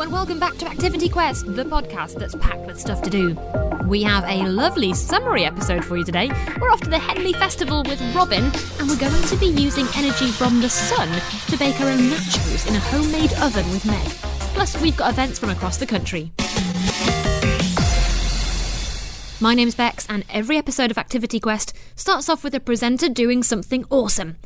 and welcome back to Activity Quest, the podcast that's packed with stuff to do. We have a lovely summary episode for you today. We're off to the Henley Festival with Robyn, and we're going to be using energy from the sun to bake our own nachos in a homemade oven with Meg. Plus, we've got events from across the country. My name's Bex, and every episode of Activity Quest starts off with a presenter doing something awesome.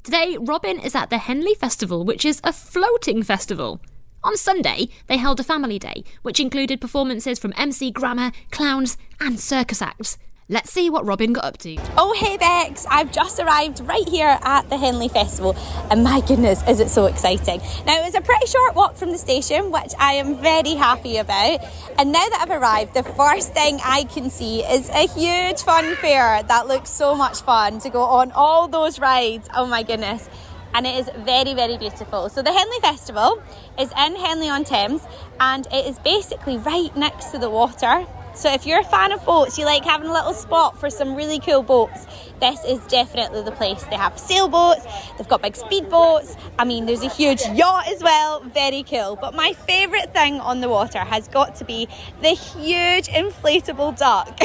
Today, Robyn is at the Henley Festival, which is a floating festival. On Sunday, they held a family day, which included performances from MC Grammar, clowns, and circus acts. Let's see what Robyn got up to. Oh, hey Bex, I've just arrived right here at the Henley Festival, and my goodness, is it so exciting. Now, it was a pretty short walk from the station, which I am very happy about, and now that I've arrived, the first thing I can see is a huge fun fair that looks so much fun to go on all those rides. Oh my goodness. And it is very, very beautiful. So the Henley Festival is in Henley-on-Thames, and it is basically right next to the water. So if you're a fan of boats, you like having a little spot for some really cool boats, this is definitely the place. They have sailboats, they've got big speedboats, I mean there's a huge yacht as well, very cool. But my favourite thing on the water has got to be the huge inflatable duck.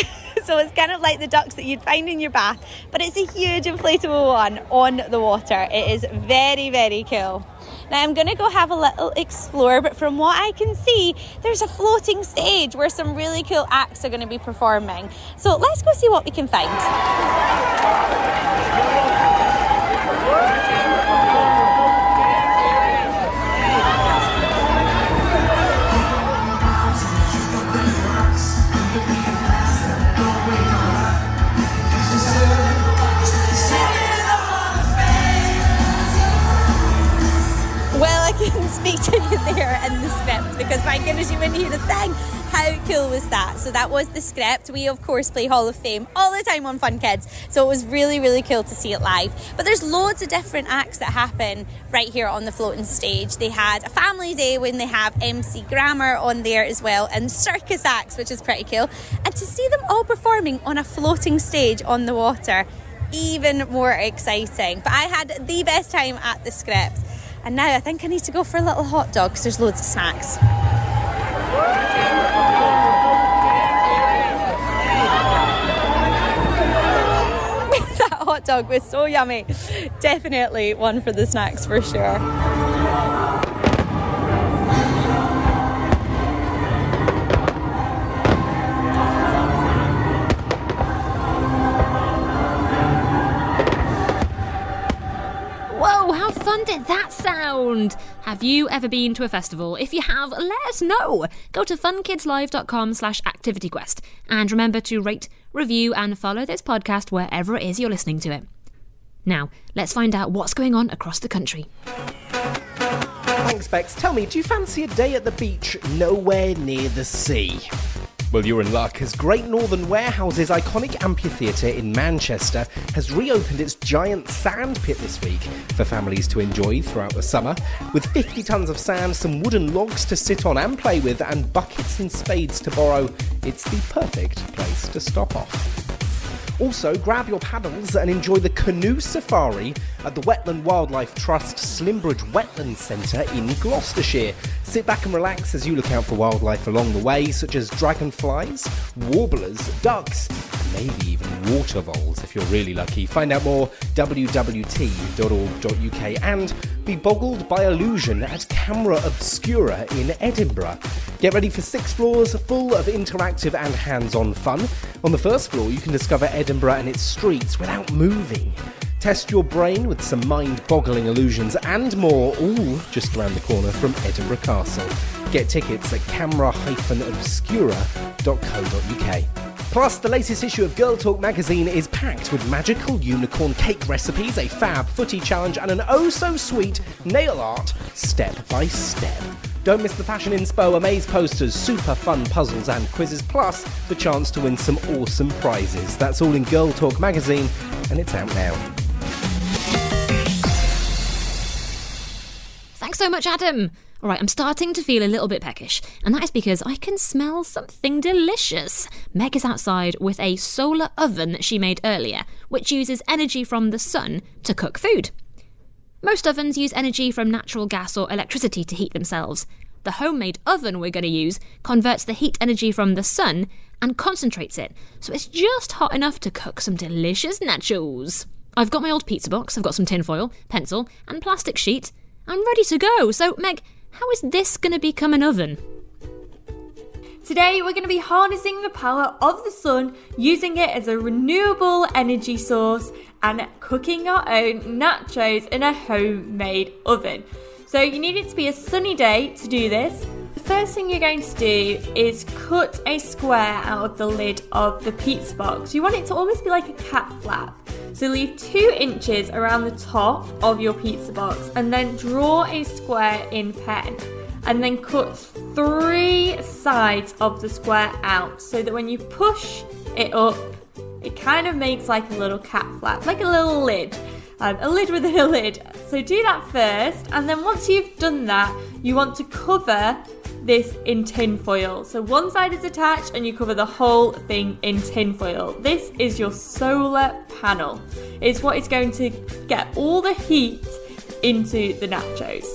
So it's kind of like the ducks that you'd find in your bath, but it's a huge inflatable one on the water. It is very, very cool. Now I'm going to go have a little explore, but from what I can see, there's a floating stage where some really cool acts are going to be performing. So let's go see what we can find. Speak to you there in the script, because my goodness, you wouldn't hear a thing. How cool was that? So that was the script. We of course play Hall of Fame all the time on Fun Kids, so it was really, really cool to see it live. But there's loads of different acts that happen right here on the floating stage. They had a family day when they have MC Grammar on there as well, and circus acts, which is pretty cool. And to see them all performing on a floating stage on the water, even more exciting. But I had the best time at the script. And now I think I need to go for a little hot dog because there's loads of snacks. That hot dog was so yummy. Definitely one for the snacks for sure. How fun did that sound? Have you ever been to a festival? If you have, let us know. Go to funkidslive.com/activityquest and remember to rate, review and follow this podcast wherever it is you're listening to it. Now, let's find out what's going on across the country. Thanks, Bex. Tell me, do you fancy a day at the beach nowhere near the sea? Well, you're in luck, as Great Northern Warehouse's iconic amphitheatre in Manchester has reopened its giant sand pit this week for families to enjoy throughout the summer. With 50 tonnes of sand, some wooden logs to sit on and play with, and buckets and spades to borrow, it's the perfect place to stop off. Also, grab your paddles and enjoy the canoe safari at the Wetland Wildlife Trust Slimbridge Wetland Centre in Gloucestershire. Sit back and relax as you look out for wildlife along the way, such as dragonflies, warblers, ducks, and maybe even water voles if you're really lucky. Find out more wwt.org.uk and be boggled by illusion at Camera Obscura in Edinburgh. Get ready for 6 floors full of interactive and hands-on fun. On the first floor, you can discover Edinburgh and its streets without moving. Test your brain with some mind-boggling illusions and more, all just around the corner from Edinburgh Castle. Get tickets at camera-obscura.co.uk. Plus, the latest issue of Girl Talk magazine is packed with magical unicorn cake recipes, a fab footy challenge, and an oh-so-sweet nail art step-by-step. Don't miss the Fashion Inspo Amaze posters, super fun puzzles and quizzes, plus the chance to win some awesome prizes. That's all in Girl Talk magazine, and it's out now. Thanks so much, Adam. All right, I'm starting to feel a little bit peckish, and that is because I can smell something delicious. Meg is outside with a solar oven that she made earlier, which uses energy from the sun to cook food. Most ovens use energy from natural gas or electricity to heat themselves, The homemade oven we're going to use converts the heat energy from the sun and concentrates it, so it's just hot enough to cook some delicious nachos. I've got my old pizza box, I've got some tinfoil, pencil and plastic sheet. I'm ready to go. So Meg, how is this going to become an oven? Today we're going to be harnessing the power of the sun, using it as a renewable energy source and cooking our own nachos in a homemade oven. So you need it to be a sunny day to do this. The first thing you're going to do is cut a square out of the lid of the pizza box. You want it to almost be like a cat flap. So leave 2 inches around the top of your pizza box and then draw a square in pen. And then cut 3 sides of the square out so that when you push it up, it kind of makes like a little cat flap, like a little lid. A lid within a lid. So do that first, and then once you've done that, you want to cover this in tin foil. So one side is attached and you cover the whole thing in tin foil. This is your solar panel. It's what is going to get all the heat into the nachos.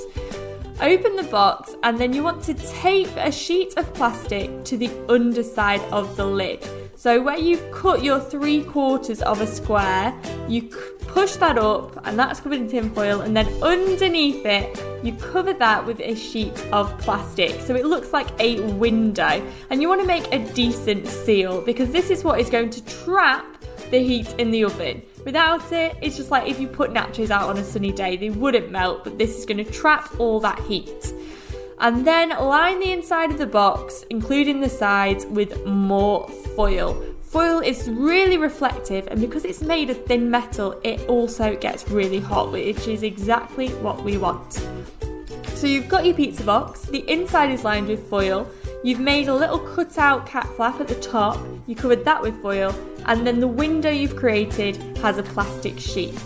Open the box and then you want to tape a sheet of plastic to the underside of the lid. So where you've cut your 3/4 of a square, you push that up and that's covered in tin foil, and then underneath it you cover that with a sheet of plastic so it looks like a window, and you want to make a decent seal because this is what is going to trap the heat in the oven. Without it, it's just like if you put nachos out on a sunny day, they wouldn't melt, but this is going to trap all that heat. And then line the inside of the box, including the sides, with more foil. Foil is really reflective, and because it's made of thin metal, it also gets really hot, which is exactly what we want. So you've got your pizza box, the inside is lined with foil, you've made a little cutout cat flap at the top, you covered that with foil, and then the window you've created has a plastic sheet.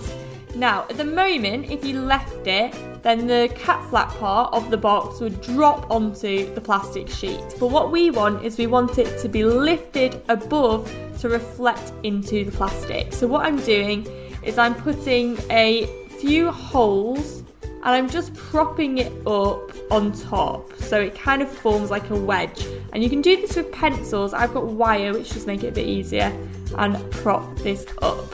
Now, at the moment, if you left it, then the cat flap part of the box would drop onto the plastic sheet. But what we want is we want it to be lifted above to reflect into the plastic. So what I'm doing is I'm putting a few holes and I'm just propping it up on top so it kind of forms like a wedge. And you can do this with pencils. I've got wire, which just make it a bit easier, and prop this up.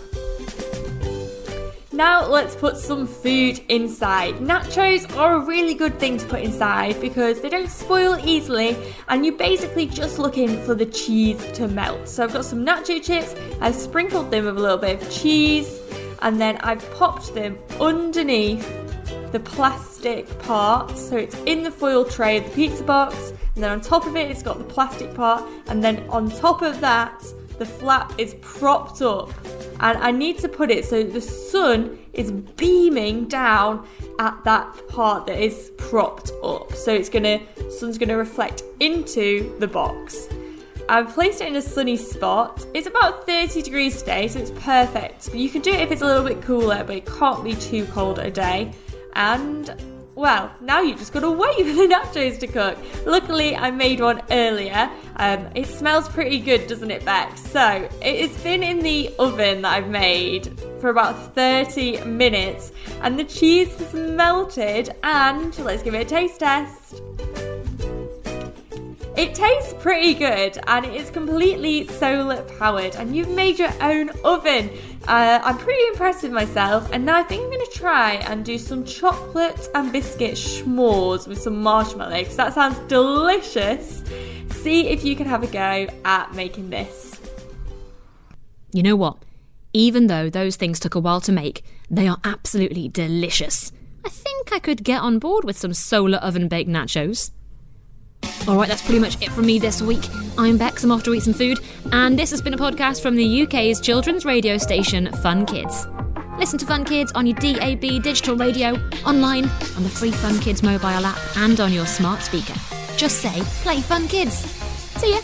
Now let's put some food inside. Nachos are a really good thing to put inside because they don't spoil easily and you're basically just looking for the cheese to melt. So I've got some nacho chips, I've sprinkled them with a little bit of cheese, and then I've popped them underneath the plastic part. So it's in the foil tray of the pizza box, and then on top of it it's got the plastic part, and then on top of that the flap is propped up. And I need to put it so the sun is beaming down at that part that is propped up. So sun's gonna reflect into the box. I've placed it in a sunny spot. It's about 30 degrees today, so it's perfect. But you can do it if it's a little bit cooler, but it can't be too cold a day. And well, now you've just got to wait for the nachos to cook. Luckily, I made one earlier. It smells pretty good, doesn't it, Bex? So, it's been in the oven that I've made for about 30 minutes. And the cheese has melted. And let's give it a taste test. It tastes pretty good, and it is completely solar powered, and you've made your own oven. I'm pretty impressed with myself, and now I think I'm going to try and do some chocolate and biscuit s'mores with some marshmallow, because that sounds delicious. See if you can have a go at making this. You know what? Even though those things took a while to make, they are absolutely delicious. I think I could get on board with some solar oven baked nachos. Alright, that's pretty much it from me this week. I'm Bex, I'm off to eat some food, and this has been a podcast from the UK's children's radio station Fun Kids. Listen to Fun Kids on your DAB digital radio, online, on the free Fun Kids mobile app, and on your smart speaker. Just say, play Fun Kids. See ya!